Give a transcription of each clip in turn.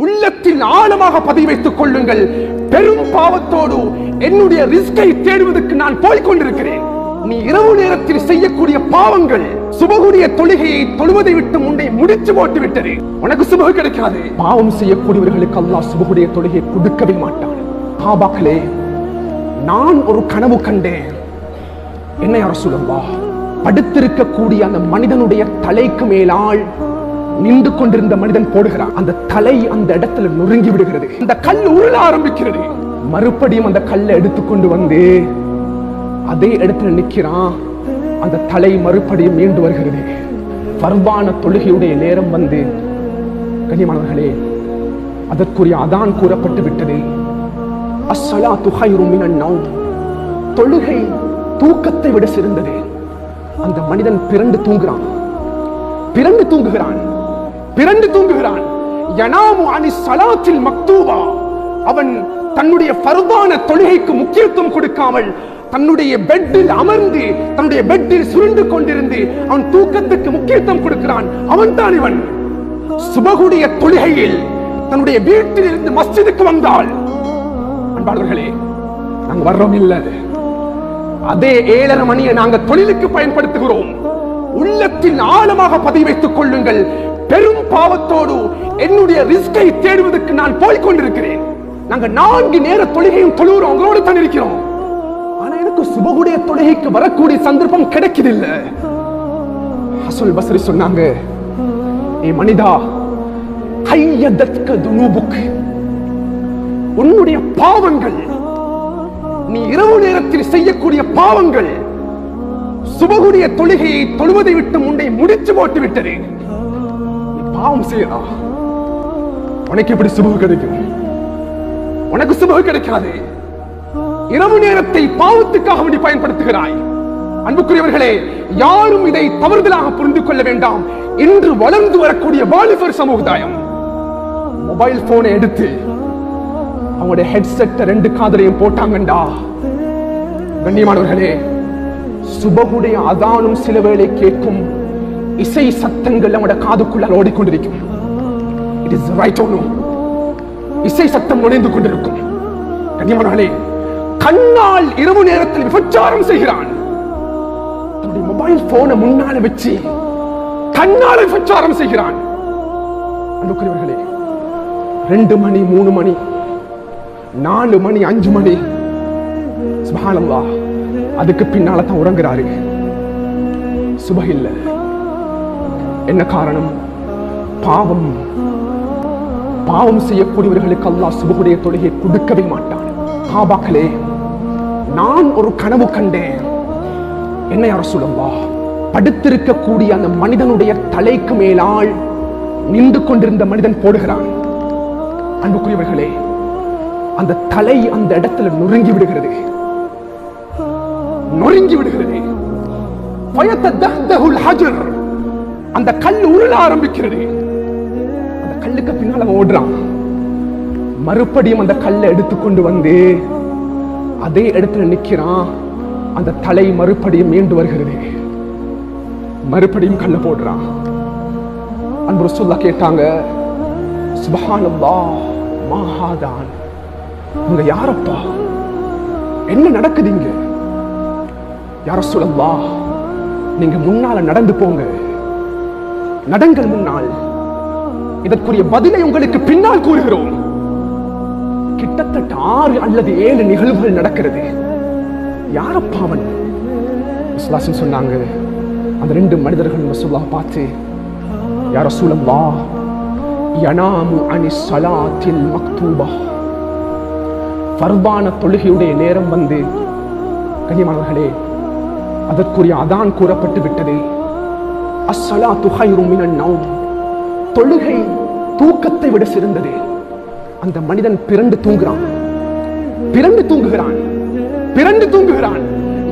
உள்ளத்தில் ஆழமாக பதிவு வைத்துக் கொள்ளுங்கள். பெரும் பாவத்தோடு என்னுடைய ரிஸ்கை தேடுவதற்கு நான் போய்கொண்டிருக்கிறேன். நீ இரவு நேரத்தில் செய்யக்கூடிய பாவங்கள் சுபகுடைய தொழுகையை தொழுவதை விட்டு முன்னே முடிச்சு போட்டு விட்டது. உனக்கு சுபகு கிடைக்காது. பாவம் செய்யக்கூடியவர்களுக்கு அல்லாஹ் சுபகுடைய தொழுகையை கொடுக்கவே மாட்டான். சஹாபாக்களே, நான் ஒரு கனவு கண்டேன். என்ன யா ரசூலல்லாஹ்? படுத்திருக்கக்கூடிய அந்த மனிதனுடைய தலைக்கு மேலால் நின்று கொண்டிருந்த மனிதன் போடுகிறான். அந்த தலை அந்த இடத்துல நொறுங்கி விடுகிறது. அந்த கல் உருள ஆரம்பிக்கிறது. மறுபடியும் அந்த கல்லை எடுத்துக்கொண்டு வந்து அதே இடத்துல நிற்கிறான். அந்த தலை மறுபடியும் மீண்டு வருகிறது. ஃபர்தான தொழுகையுடைய நேரம் வந்து, கண்ணியமானவர்களே, அதற்குரிய அதான் கூறப்பட்டு விட்டது. அஸ்ஸலாத்து கைரும் மினன் நௌம். தொழுகை தூக்கத்தை விட சிறந்தது. அந்த மனிதன் பிறண்டு தூங்குகிறான். யனாமு அனி ஸலாத்தில் மக்தூபா. அவன் தன்னுடைய ஃபர்தான தொழுகைக்கு முக்கியத்துவம் கொடுக்காமல் தன்னுடைய பெட்டில் அமர்ந்து தன்னுடைய பெட்டில் சுருண்டு கொண்டிருந்து அவன் தூக்கத்துக்கு முக்கியத்துவம் கொடுக்கிறான். அவன் தான் இவன். சுபகுடைய தொழுகையில் தன்னுடைய வீட்டில் இருந்து மஸ்ஜிதுக்கு வந்தால், அன்பாளர்களே, நாங்க வர்றோம் இல்ல, அதே 7:30 மணியை நாங்க தொழிலுக்கு பயன்படுத்துகிறோம். உள்ளத்தில் ஆழமாக பதிவு வைத்துக் கொள்ளுங்கள். பெரும் பாவத்தோடு என்னுடைய ரிஸ்கை தேடுவதற்கு நான் போய்கொண்டிருக்கிறேன். நாங்க 4 நேர தொழுகையும் தொழுகிறோம், உங்களோடு தான் இருக்கிறோம். ஆனா எனக்கு சுபகுடைய தொழுகைக்கு வரக்கூடிய சந்தர்ப்பம் கிடைக்குதில்ல. ஹசன் பஸ்ரி சொன்னாங்க, ஏ மனிதா, கையதத்க துனூபுக். உன்னுடைய பாவங்கள், நீ இரவு நேரத்தில் செய்யக்கூடிய பாவங்கள் சுபகுடைய தொழுகையை தொழுவதை விட்டு முன்னே முடிச்சு போட்டு விட்டது. நீ பாவம் செய்யலாம், உனக்கு எப்படி சுபகு கிடைக்கும்? உனக்கு சுபகு கிடைக்காது. இரவு நேரத்தை பாவத்துக்காக வேண்டி பயன்படுத்துகிறாய். அன்புக்குரியவர்களே, யாரும் இதை தவறுதலாக புரிந்து கொள்ள வேண்டாம். இன்று வளர்ந்து வரக்கூடிய வாலிபர் சமுதாயம் மொபைல் போனை எடுத்து அவங்களுடைய ஹெட்செட்டை 2 காதலையும் போட்டாங்கண்டா, கண்ணியமானவர்களே, சுபகுடைய அதானும் சில வேளை கேட்கும் இசை சத்தங்கள் நம்முடைய காதுக்குள்ளால் ஓடிக்கொண்டிருக்கும். It is right or no? இசை சத்தம் நுழைந்து கொண்டிருக்கும். கண்ணியமானவர்களே, கண்ணால் இரவு நேரத்தில் விபச்சாரம் செய்கிறான். தன்னுடைய மொபைல் போனை முன்னால வச்சு கண்ணால் விபச்சாரம் செய்கிறான். அன்புக்குரியவர்களே, 2 மணி 3 மணி 4 மணி 5 மணி, சுப்ஹானல்லாஹ், அதுக்கு பின்னால தான் உறங்குறாரு. சுபஹ் இல்ல. என்ன காரணம்? பாவம் செய்யக்கூடியவர்களுக்கு அல்லாஹ் சுபஹுடைய தொழுகையை கொடுக்கவே மாட்டான். சஹாபாக்களே, நான் ஒரு கனவு கண்டேன். என்ன யா ரசூலல்லாஹ்? படுத்திருக்கக்கூடிய அந்த மனிதனுடைய தலைக்கு மேலால் நின்று கொண்டிருந்த மனிதன் போடுகிறான். அன்புக்குரியவர்களே, அந்த தலை அந்த இடத்துல நொறுங்கி விடுகிறது. அந்த கல் உருள ஆரம்பிக்கிறது. அந்த கல்லுக்கு பின்னால் அவன் ஓடுறான். மறுபடியும் அந்த கல்லை எடுத்துக்கொண்டு வந்து அதே இடத்துல நிக்கிறான். அந்த தலை மறுபடியும் மீண்டு வருகிறது. மறுபடியும் கல்ல போடுறான். அன்பு ரசூலுல்லாஹ் கேட்டாங்க, சுப்ஹானல்லாஹ், மா ஹாதான், உங்க யாரப்பா? என்ன நடக்குதுங்க? யா ரசூலல்லாஹ், நீங்க முன்னால நடந்து போங்க, நடங்கள் முன்னால், இதற்குரிய பதிலை உங்களுக்கு பின்னால் கூறுகிறோம். கிட்டத்தட்ட 6 அல்லது 7 நிகழ்வுகள் நடக்கிறது. யாரப்பா அவன்? ரசூலுல்லாஹ் சொன்னாங்க, அந்த 2 மனிதர்கள் ரசூலுல்லாஹ் பார்த்து, யா ரசூலல்லாஹ், யனாமு அனி ஸலாத்தில் மக்தூபா. ஃபர்தான தொழுகையுடைய நேரம் வந்து, கண்ணியமானவர்களே, அதற்குரிய அதான் கூறப்பட்டு விட்டது. அஸ்ஸலாத்து கைரும் மினன் நௌம். தொழுகை தூக்கத்தை விட சிறந்தது. அந்த மனிதன் பிறண்டு தூங்குகிறான்.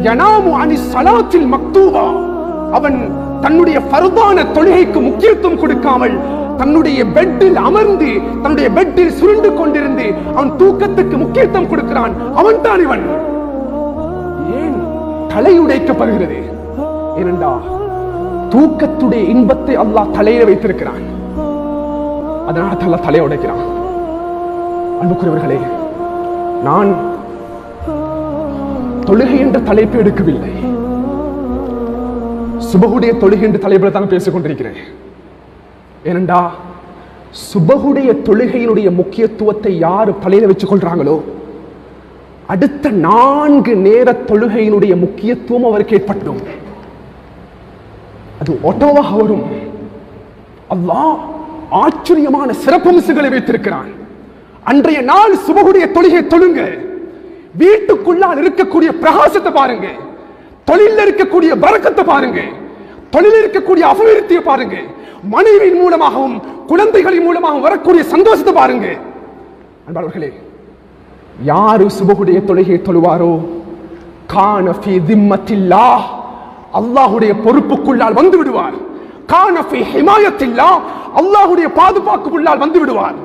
யனாமு அனி ஸலாத்தில் மக்தூபா. அவன் தன்னுடைய ஃபர்தான தொழுகைக்கு முக்கியத்துவம் கொடுக்காமல் தன்னுடைய பெட்டில் அமர்ந்து தன்னுடைய பெட்டில் சுருண்டு கொண்டிருந்து அவன் தூக்கத்துக்கு முக்கியத்துவம் கொடுக்கிறான். அவன் தான் இவன். ஏன் தலையுடைக்கப்படுகிறது? ஏனென்றா தூக்கத்துடைய இன்பத்தை அல்லாஹ் தலையில வைத்திருக்கிறான். அதனால அல்லாஹ் தலையை உடைக்கிறான். அன்புக்குரியவர்களே, நான் தொழுகை என்ற தலைப்பு எடுக்கவில்லை, சுபகுடைய தொழுகை என்ற தலைப்பில் தான் பேசிக் கொண்டிருக்கிறேன். ஏனென்றா சுபகுடைய தொழுகையினுடைய முக்கியத்துவத்தை யார் தலையில வச்சுக் கொள்றாங்களோ அடுத்த 4 நேர தொழுகையினுடைய முக்கியத்துவம் அவருக்கு ஏற்பட்டும். அது ஒட்டோவாக வரும். அல்லாஹ் ஆச்சரியமான சிறப்பம்சங்களை வைத்திருக்கிறான். அன்றைய நாள் சுபகுடைய தொழுகை தொழுங்க. வீட்டுக்குள்ளால் இருக்கக்கூடிய பிரகாசத்தை பாருங்க, தொழில் இருக்கக்கூடிய பரக்கத்தை பாருங்க, தொழில் இருக்கக்கூடிய அபிவிருத்தியை பாருங்க, மனைவியின் மூலமாகவும் குழந்தைகளின் மூலமாகவும் வரக்கூடிய சந்தோஷத்தை பாருங்க. அன்பாளர்களே, யாரு சுபகுடைய தொழுகை தொழுவாரோ கான ஃபீ திம்மத்தில்லாஹ், அல்லாஹ்வுடைய பொறுப்புக்குள்ளால் வந்து விடுவார். கான ஃபீ ஹிமாயத்தில்லாஹ், அல்லாஹ்வுடைய பாதுகாப்புக்குள்ளால் வந்து விடுவார்.